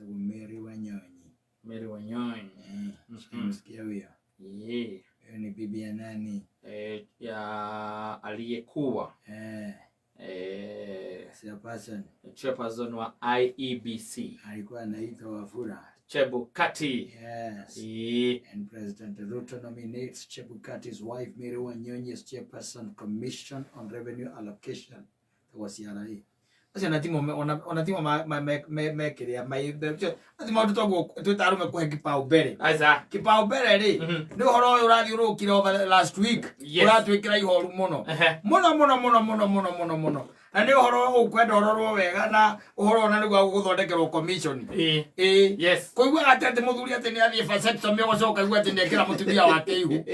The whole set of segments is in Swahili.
Mary Wanyonyi. Mary Wanyonyi. Msikia huyo? Ni bibi ya nani? Ya aliyekuwa chairperson wa IEBC. Alikuwa anaitwa Wafula Chebukati. Yes. And President Ruto nominates Chebukati's wife Mary Wanyonyi as chairperson Commission on Revenue Allocation. That was CRA. Sasa onatima mekeria atima tutogo tutarume kwa kipaumbele. Aza Kipaumbele ri ni horo uyu urathirukire over last week. Uratwikira ihoru muno. Muno. Na ni horo ukwenda horo wega na horo na ni gwa guthondekerwo commission. Yes. Koigwa atete muthuri ate ni athie vasectomy gocoka igwa ate nekira mutumia wake ihu.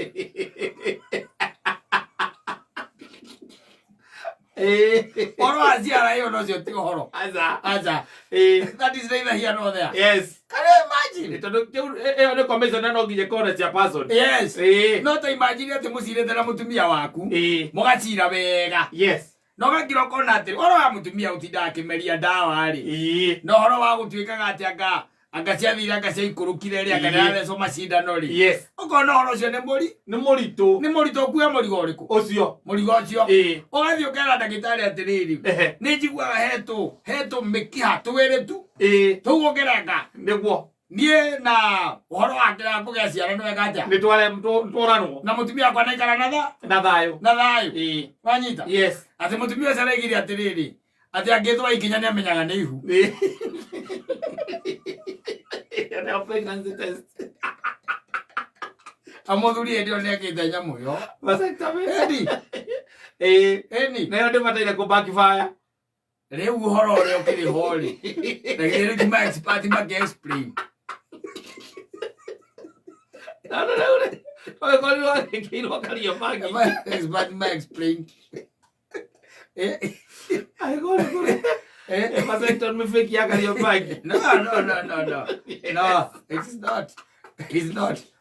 Horo azia hiyo no sio tio horo. Aza. That is neither here nor there. Yes. Can you imagine? No commission no gije kore cia person. Yes. No to imagine ate musirete na mutumia waku. Mugacira wega. Yes. No gakiro kona ate horo wa mutumia utinda akimeria dawa ri. No horo wa gutwikaga ate agaciathira agaciikurukire ri akanare so macindano ri. Yes. Ukona horo cio ni murito kuya murigo uriku ucio murigo cio ugathio kera ndagitari atiriri ni njiguaga hetu mikiha twiri tu tugugereka niguo nie na horo wake wa kugia ciara no wega ni twaranwo na mutumia kwa naikara na thayo wanyita. Yes. Ati mutumia caraigiri atiriri ati angithwa ikinya ni amenyaga ni ihu na pregnancy test. Amuthuri ndio ni akite nyamu yo Vasectomy. Eni na yode mataira ku backfire. Leo horo ule ukiri holi. Na gere di max party ma explain. No. Oye kwa hiyo akilo kalio bagi. Party ma explain. Ai gore. Vasectomy fake ya kalio bagi. No. No, it's not.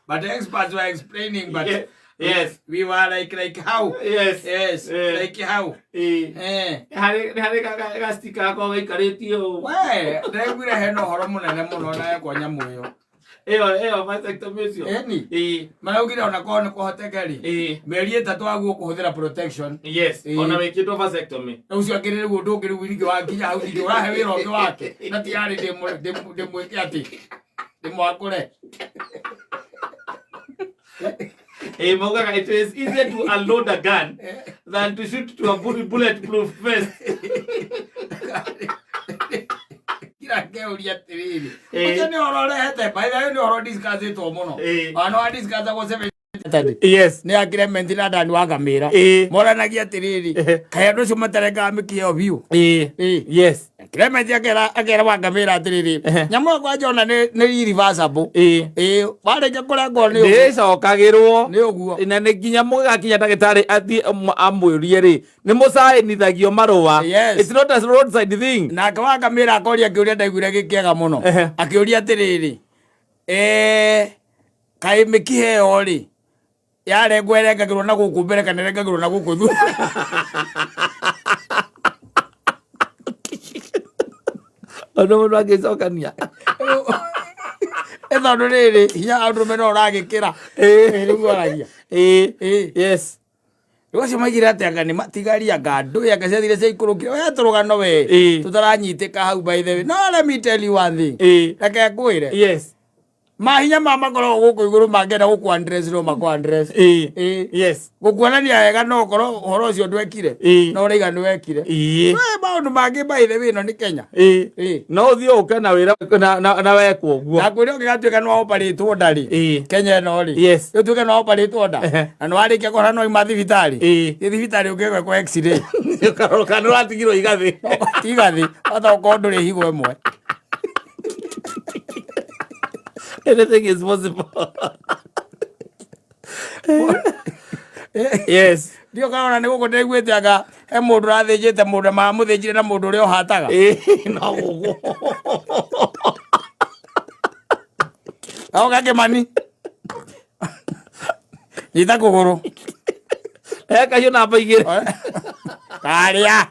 But the experts were explaining, but yes, we were like how? Yes, like how? Hari gastika ko ikaretio. We, ndegwire heno horo munene muno na kwa nyamu yo. Vasectomy cio. Maraugire ona ko kuhotekeri. Meri 3 aguo kuhuthira protection. Yes, ona wekitwo vasectomy. Ucio akirire gundu ngiru wingi wa kinya hau ngi urahe wira ungi wake. Na tiari ndimwike ati. Ndimwakure. Mogaga, it is easier to unload a gun than to shoot to a bulletproof vest. Kira keuria tiriri. Utene orore hete, by the way, oro discuss it omono. Ano discuss go 7. Yes. Ni agreement na ndani wa kamera. Moranagia tiriri. Kaya ndo cumaterega mikio biu. Yes. Clement agera wa kamera tiriri. Nyamo kwa jona ni reversible. Wale jakora go ni. Ndesa okagirwo. Ni oguo. Ina ne ginya mugakinya ndagitari athi amwurie ri. Ni musae nithagio maruwa. It's not a roadside thing. Na kwa kamera akoria kiuria ndaiguire gikiega muno. Akiuria tiriri. Kai mikiheo ri. Yare gwereka ngirwo na guku mbere kana renga ngirwo na guku thu. Ono mundu agicokania. Ethano riri hinya andu meno uragikira. Riu aragia. Yes. Ucio maigire ati anga ni matigaria gandu ya gacathire cia ikurukire we turugano we tutaranyitika hau by the way. No, let me tell you one thing. Reke ngwire. Yes. Mahinya mama ngoro guku iguru mangenda guku address ro mako address. Yes. Gukuonania wega no koro horo ucio ndwekire. No reiga ndwekire. We maundu mangi by the way no ni Kenya. No uthio ukana wira na wekwo guo. Na kwire ngigatuika no operate ndari. Kenya no ri. Yes. Utuike no operate nda. Na no arikia kora no ima thibitari. Thibitari ukigwe kwa x-ray. Ukaroka no atigiro igathi. Igathi. Ata ukondo ri higo emwe. Anything is possible. Yes. Ndio kana ni guko ndeguite anga he mundu rathinjite mundu ma muthinjire na mundu uri ohataga. No gugu. Au kake mani. Nita kuguru. Kayo na baigire. Karia.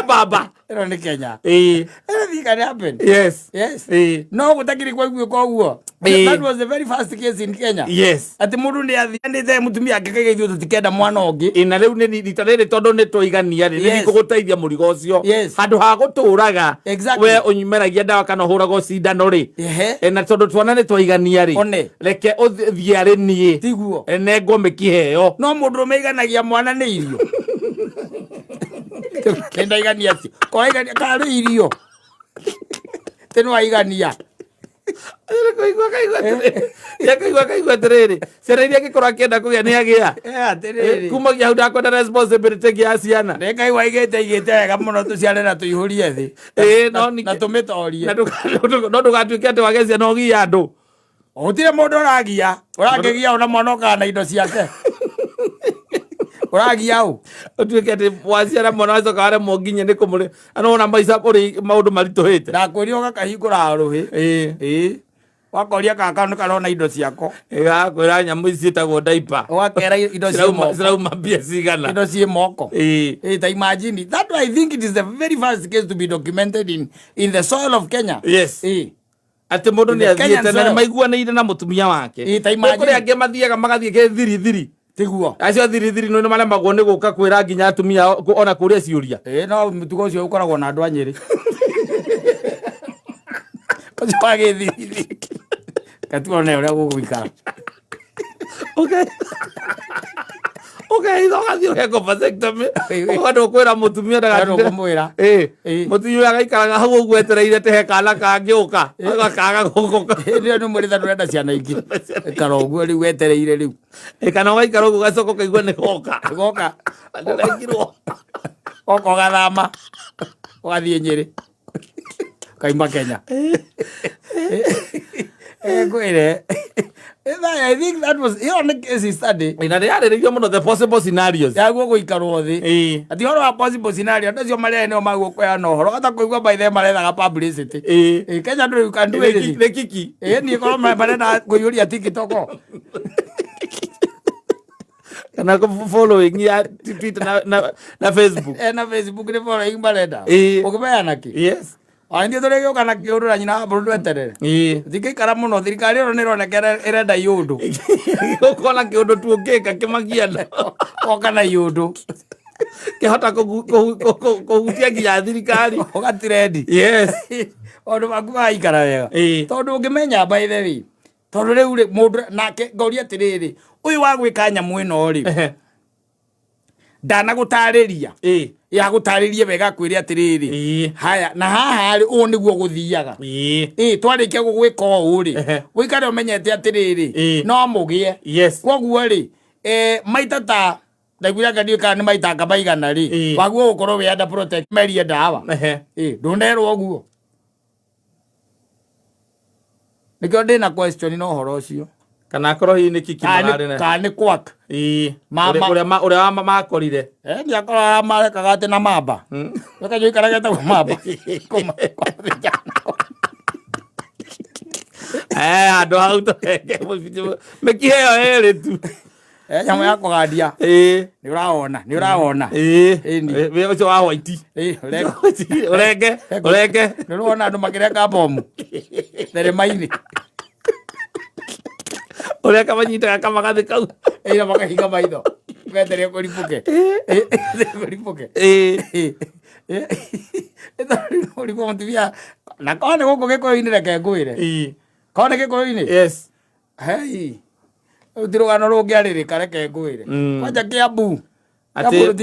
Baba. ero ni Kenya anything can happen. Yes. No gutakiri kwa igwe koguo. That was the very first case in Kenya. Yes. Ati mundu ni athiandite mutumia akikaga ithuĩ tutikenda mwana ungi. Ina riu ni rĩrĩ tondu ni tũigania ri ni kuguteithia mũrigo ũcio handu ha gũtũraga we ũnyumeragia ndawa kana ũhũragwo cindano ri na tondu twana ni twaigania ri reke ũthiĩ arĩ niĩ tiguo nengo mĩkiheo no mũndũ ũmeiganagia mwana nĩ irio kenda igania cio koigania karĩ irio teno aigania kaigua tiriri ciana iria ngĩkorwo akĩenda kũgĩa nĩ agĩa kumagia hau ndakwenda responsibility ya ciana nĩkaigua igĩte wega mũno tũciare na tũihũrie thĩ na tũmĩtorie no ndũgatuĩke atĩ wagĩa ciana ũgia andũ gũtirĩ mũndũ ũragia ũrangĩgia ona mwana ũkaga na indo ciake ũragia ũ ũtuĩke atĩ waciara mwana wacoka waremwo nginya nĩ kũmũrĩ anona maica ũrĩ maũndũ maritũhĩte ndakwĩria ũgakahingũra rũhĩ wakoria kaka nĩ karona indo ciako gakwĩra nyamũ ici ciĩtagwo diaper ũgakera indo cirauma mbia cigana indo ciĩ moko ta imagine that I think it is the very first case to be documented in the soil of Kenya. Yes. Atĩ mũndũ nĩ athiĩte na nĩ maiguanĩire na mũtumia wake kũrĩ angĩ mathiaga magathiĩ thiri tiguo acio thiri no maremagwo nĩ gũka kwĩra nginya atumia ona kũrĩa ciũria no mũtugo ũcio ũkoragwo na andũ a Nyĩrĩ ũcio wagĩ thiri katuone ũrĩa gũgũikara ithogathi ũgeko vasectomy ũkandũ kwĩra mũtumia ndagatũmwĩra mũtumia agaikaraga hau ũguo etereire tehe kana kangĩũka agakaga gũgũka nĩo nĩ mwĩrĩtha ndũrenda ciana ingĩ ikara ũguo rĩu wetereire rĩu kana ũgaikara ũguo gacoka kaigua nĩ goka ndĩraingirwo oka ũgathama ũgathiĩ Nyĩrĩ kaima Kenya ngwĩre I think that was on case study. Ina nĩarĩrĩirio mũno the possible scenarios. Yaguo gũikarwo thĩ. Ati horo wa possible scenario ndacio marĩa nĩo magũkũya no horo hata kũigua by them marethaga publicity. Kenya ndũrĩ kandu nĩ kiki. Ni korwo marenda kũiyũria TikTok. Kana following ya Twitter na Facebook. Na Facebook ni following marenda. Ũkĩbeana ki? Yes. Ndio tũrĩgĩũka kana kĩũndũ nyina bũrũri weterere thikĩikara mũno thirikari ĩno nĩronekera ĩrenda iũndũ ũkona kĩũndũ tu ũngĩka kĩmagiana oka na iũndũ kĩhota kũhutia nginya thirikari ũgatirendi ondũ maku magaikara wega tondũ ũngĩmenya by the way tondũ rĩu mũndũ nake ngoria atĩrĩrĩ ũyũ wa gwĩka nyamũ ĩno rĩ ndanagũtarĩria ya gũtarĩrie wega kwĩrĩa atĩrĩrĩ haya na haha rĩ ũũ nĩguo gũthiaga twarĩkia gũgwĩka ũũ rĩ wĩikare ũmenyete atĩrĩrĩ no mũgĩe koguo rĩ maita ta ndaiguire ngadio kana nĩ maita anga maigana rĩ waguo gũkorwo wĩ under protect merie ndawa ndũnerwo ũguo nĩkĩo ndĩna question no ũhoro ũcio kana akorwo hihi nĩ kiki mararĩ na kana nĩ kwak ũrĩa makorire nĩ akorwo marekaga atĩ na mamba wekajo ikaraga ta mamba andũ hau mĩkiheo ĩrĩ tu nyamũ ya kũgandia nĩ ũrawona ũcio wa white ũrenge nĩ ũrona andũ makĩrenga bomu therema-inĩ ũrĩa kamanyitaga kamagathĩ kau na makahinga maitho geteria kũripũke ũripũ mũtumia na korwo nĩ gũkũ gĩkũyũ-inĩ reke ngwĩre korwo nĩ gĩkũyũ-inĩ hei rĩu ti rũgano rũngĩarĩrĩka reke ngwĩre kwanja Kĩambu atĩ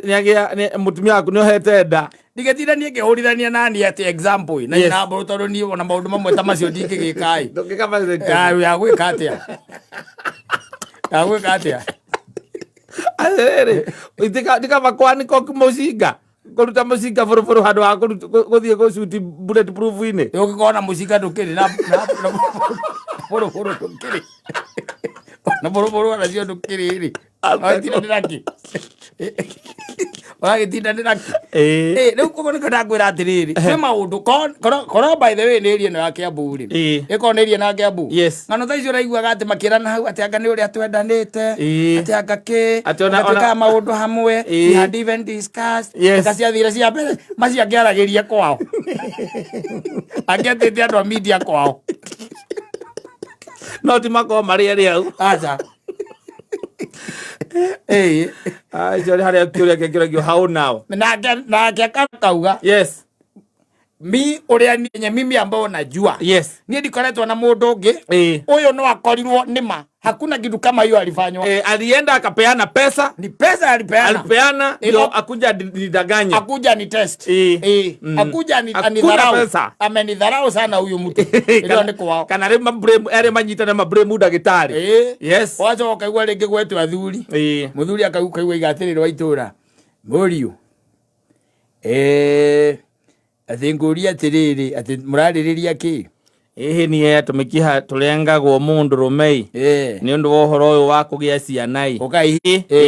nĩagĩa mũtumia waku nĩohete nda ndigetinda niĩ ngĩhũrithania nani atĩ example na nyina mbũrũ tondũ niĩ ona maũndũ mamwe ta macio ndingĩgĩka yagwĩka atĩa ndikaba kwanĩka mũcinga kũruta mũcinga bũrũbũrũ handũ ha gũthiĩ gũcuti bullet proof-inĩ ũngĩkorwo na mũcinga ndũkĩrĩ na bũrũbũrũ ndũkĩrĩ na bũrũbũrũ nacio ndũkĩrĩ rĩ Atinda ndiraki. Wagitinda ndiraki. Riu kogo niko ndakwira atiriri. Kwi maundu koro by the way ni area no yake aburi. Iko ni area na yake abu. Ngano thaici uraiguaga ati makirana hau ati anga ni uria twendanite. Ati anga ki. Ati ona maundu hamwe. We had even discussed. Kacia thira cia mbere macia ngiaragiria kwao. Angetete andu a media kwao. No ti mako mari eri au. Acha. Jori haria kiuria kengiragio how now. Na akauga. Yes. Mi uria ni mimi ambao najua. Yes. Ni ndikoretwo na mundu ungi. Uyu no akorirwo nima. Hakuna kitu kama hiyo alifanywa. Alienda akapeana pesa. Ni pesa alipeana. Alipeana ndio akuja nidanganya. Akuja ni test. Akuja ni anidharau. Amenidharau sana huyu mtu. Ndio ndiko wao. Kana ere manyita na mabremu dagitari. Yes. Wacha wakaigwa ringi gwetu athuri. Muthuri akaigwa igatiriro itura. Muriu. Athinguria atiriri ati muraririria ki? Ni atumikiha tulengagwo mundu rumei. Ni undu wa uhoro uyu wa kugia cianai.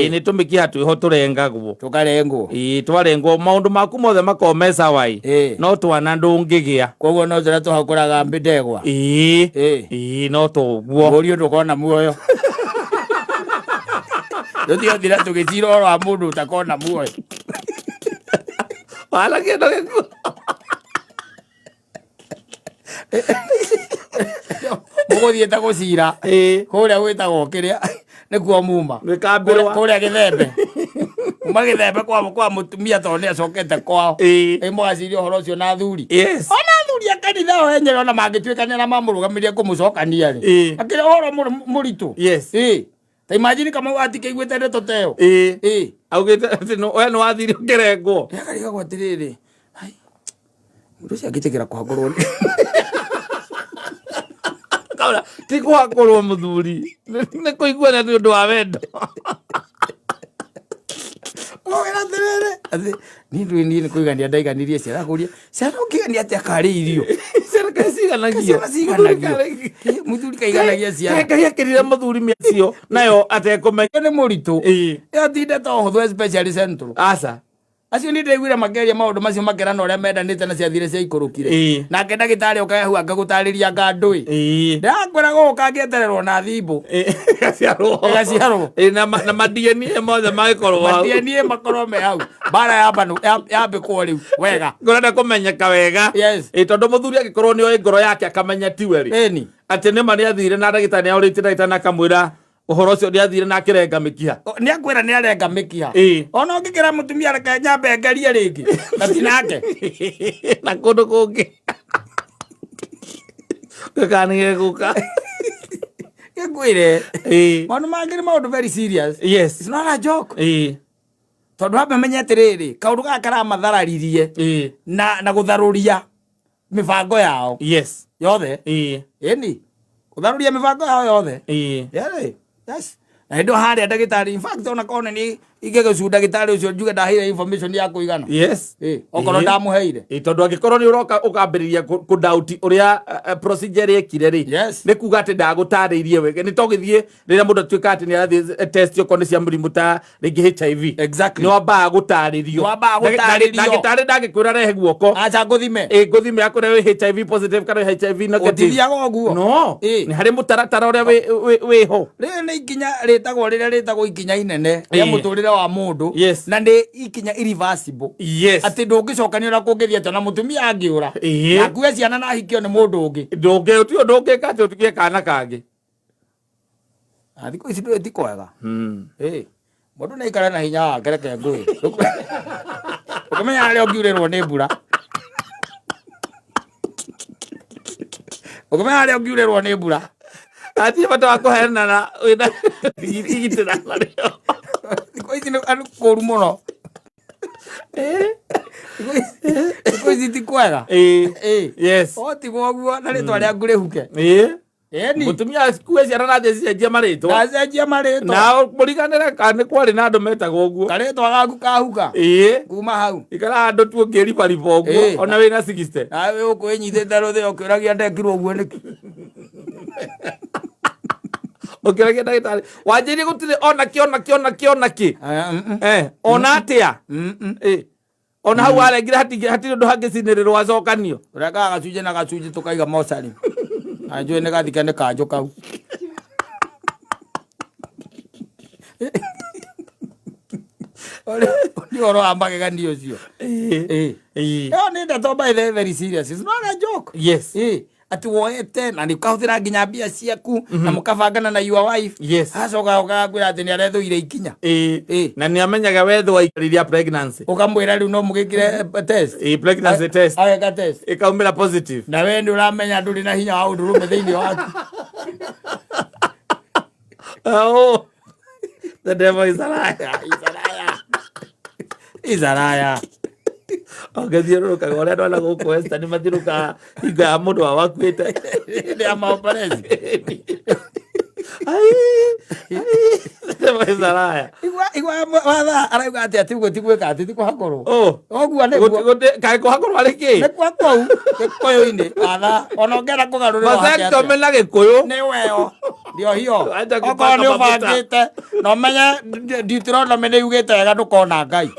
Ni tumikiha twiho turengagwo. Tukarengwo. Twarengwo maundu maku mothe makomesa wai. No twana ndungigia. Koguo no zira tuhakuraga mbidegwa. No tuguo. Muriu ndukona muoyo. Ndio thira tugicira oro wa mundu utakona muoyo. Wala kiendo gikuo. Muguthiete gucira kuria gwitagwo kiria nikuo muma kuria Githembe uma Githembe kwa mutumia tondu acokete kwao mugaciria uhoro ucio na thuri ona thuri akanitha o enye ona mangituikania na mamurugamiria kumucokania ri akiri uhoro muritu ta imagine kama atikeiguite ndeto teo augite ati no we no wathiri ukirengwo akariga gwatiriri hai mundu cia gitikira kwagorwo kaura ti kwakorwo muthuri ni kuiguana ni undu wa wendo ogera terere ati ni kuigania ndaiganirie ciana kuria ciana ukigania ati akari irio ciana kaciganagio muthuri kaiganagia ciana kaiyakirire muthuri miacio nayo atekumenya ni muritu atinde to huthu especially central aca acio ni ndeiguire makeria maundu macio makerana uria mendanite na ciathire cia ikurukire nake ndagitari ukahu angagutariria ngandui ndakwira guka ngietererwo na thimbu gaciarwo na madieni mothe magikorwo hau madieni makorwo me hau bara yambe kwa riu wega ngorenda kumenyeka wega tondu muthuri agikorwo ni oi ngoro yake akamenya tiwe ri ati ni mari athire na ndagitari aurite ndagitari na kamwira uhoro ucio ndiathire na kirenga mikiha ni akwira ni arenga mikiha ona ngikira mutumia reke nyambe ngarie ringi natinake na kundu kungi gakani guka ngwire maundu mangiri maundu very serious it's not a joke tondu haba menyete riri kaundu gaka karamathararirie na gutharuria mibango yao yothe ni gutharuria mibango yao yothe yes ndo haria ndagitari in fact ona kone ni igegecunda ndagitari ucio njuge ndahire information ya kuigana okoro ndamuheire tondu agikorwo ni uroka ukambiriria ku doubt uria procedure yekire ri ni kuga ati ndagutariirie wege ni togithie riria mundu tuika ati ni arathi test yo kone cia murimu ta ringi HIV exactly ni wamba gutaririo ndagitari ndagikwira rehe guoko acha nguthime nguthime akore we HIV positive kana HIV negative utithiaga oguo no ni hari mutaratara uria we ho ri ni ikinya ritagwo riria ritagwo ikinya inene ria muturire wa mundu na ndi ikinya irreversible ati ndungicokania ura kungithia tona mutumia angiura na kuwe ciana na hikio ni mundu ungi ndungitio ndungika tukie kana kangi athiko ici ndu etikwega mundu na ikara na hinya wake reke ngui ukamenya aria ungiurirwo ni mbura ukamenya aria ungiurirwo ni mbura ati bata wako herna na wina igitira nario ko ici anu koru muno ko ici ti kwega yes oti gwoguo na ritwa ria ngure huke ni mutumia kuwe ciana na cenjia maritwa na muriganire kana kwari na andu metagwo guo karitwa gaku kahuka kuma hau ikara andu tu ngiripa ripo guo ona wina 60 nawe ukuinyithite ruthe ukiragia ndekirwo guo niki Ukiragia ndagitari wanjiri gutire ona ki ona atia ona hau arengira hatire ndu hangicinirirwo acokanio ureka gacunje na gacunje tukaiga mocari anjue ni gathike ni kanju kau ni oro ambage gani ucio yo ni ndeto by the very serious, it's not a joke. Yes ati woete na ni kahuthira nginya mbia ciaku na mukabangana na your wife. Yes acoka ukakwira ati ni arethuire ikinya na ni amenyaga wethu waikariria pregnancy ukamwira riu no mugikire test pregnancy test aka test ikaumira positive na we ndu uramenya nduri na hinya wa undurume thiini waku. Oh, the devil is a liar. He's a liar. Ogethieruka gore ndo la gukwesta ni mathiruka hinga ya mundu wakuite ni amaoperezi Zaraya igwa watha arauga ati ati ugo tigweka ati tikuhakorwo ogua ne kai kuhakorwo ari ki ne kwa kwau gikuyu ini watha onongera kugarurira vasectomy na gikuyu ni weo ndio hiyo oko ni ubangite no menye Deuteronomy ni ugite wega ndukona Ngai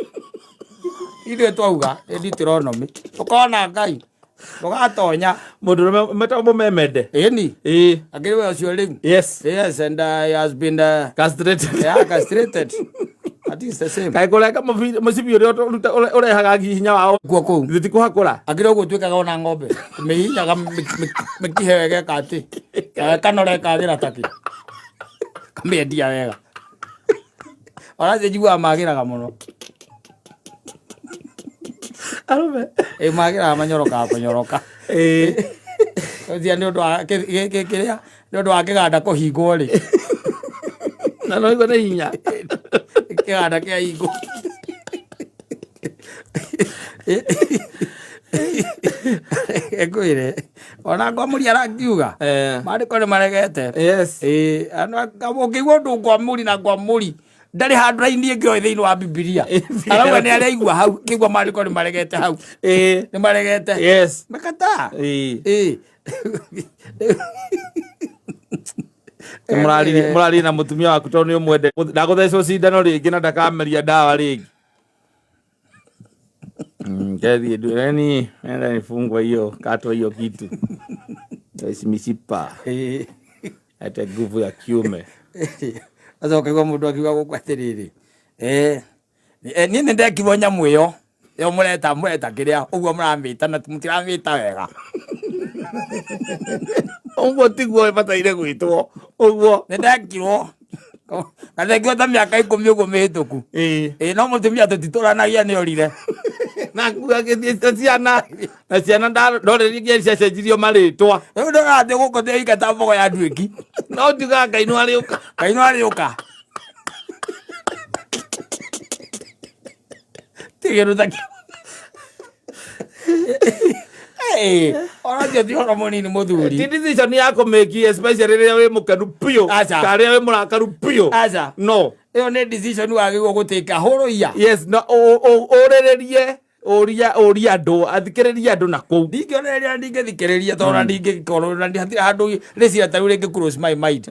ithuĩ twauga Deuteronomy ukona Ngai ugatonya mundu metamu memende ni akiri we ucio riu yes and he has been castrated castrated. That is the same kai kureka musibi urehaga hinya wao guoko thiti kuhakura akiri uguo twikaga ona ng'ombe mihinyaga mikihe wega kati kanore kathira taki kamendia wega ona njigua magiraga muno arume magira manyoroka kunyoroka othia ni undu wa kiria ni undu wa kiganda kuhingwo ri na no igo ni hinya kiganda kia hingo ekwire ona ngwamuri arakiuga mariko ni maregete yes ana ngabukigwo ndu ngwamuri na ngwamuri ndari handu raini ngio thiini wa Biblia arauga ni araigua hau kigwa mariko ni maregete hau ni maregete yes makata murari na mutumia waku tondu ni umwende ndaguthecwo cindano ringi na ndakameria ndawa ringi kethi dueni enda nifungwa hiyo katwa hiyo kitu mishipa ate nguvu ya kiume azo kigwa mundu akiuga gukwatiriri ni ndekirwo nyamu iyo yo mureta kiria uguo muramita na mutiramita wega uguo tiguo bataire gwitwo uguo ni ndekirwo kathekio ta miaka 10 uguo mihituku no mutumia tutituranagia ni orire na kuga githie ciana na ciana ndorerigie ciacenjirio maritwa riu ndorate guko thia ta mbogo ya nduiki no ndiga Kainu ariuka tigeru taki ora je ora monini Muthuri ti decision yako make especially rĩrĩa wĩ mũkenu piyo kare wĩ mũrakaru piyo no iyo ni decision wagĩrĩirwo gũtĩka hũrũia yes no ũrĩrĩrie ũria andũ athikĩrĩria andũ na kũu ndingĩonereria ndingĩthikĩrĩria tondũ ndingĩkorwo na hatirĩ handũ rĩciria ta rĩu rĩngĩ cross my mind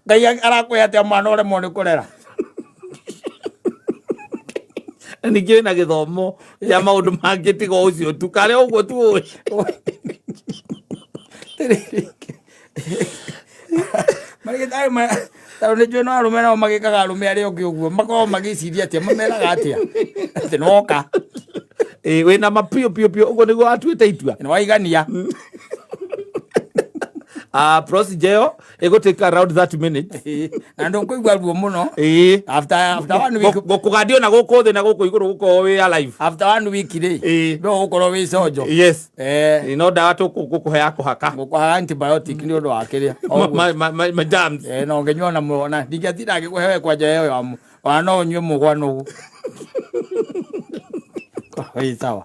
Ngai arakwĩra atĩa mwana ũremwo nĩ kũrera ningĩ na gĩthomo ya maũndũ mangĩ tiga ũcio tu karĩa ũguo tu ũĩ marĩgĩtarĩ tondũ nĩ njũĩ no arũme nao magĩkaga arũme arĩa ũngĩ ũguo makoragwo magĩciria atĩa mameraga atĩa atĩ noka wĩna mapio ũguo nĩguo atuĩte itua nĩ waigania procedure igutake around 30 minutes na ndũkũigua ruo mũno after 1 week gũkũgandio na gũkũ thĩ na gũkũ igũrũ gũkorwo wĩ alive after 1 week rĩ no ũkorwo wĩ conjo yes no ndawa tũkũhe ya kũhaka gũkũha antibiotic nĩ ũndũ wa kĩrĩa my germs no ngenyua na muona ndingĩatinda ngĩkũhe we kwanja ĩyo wana no ũnyue mũgua nũgu sawa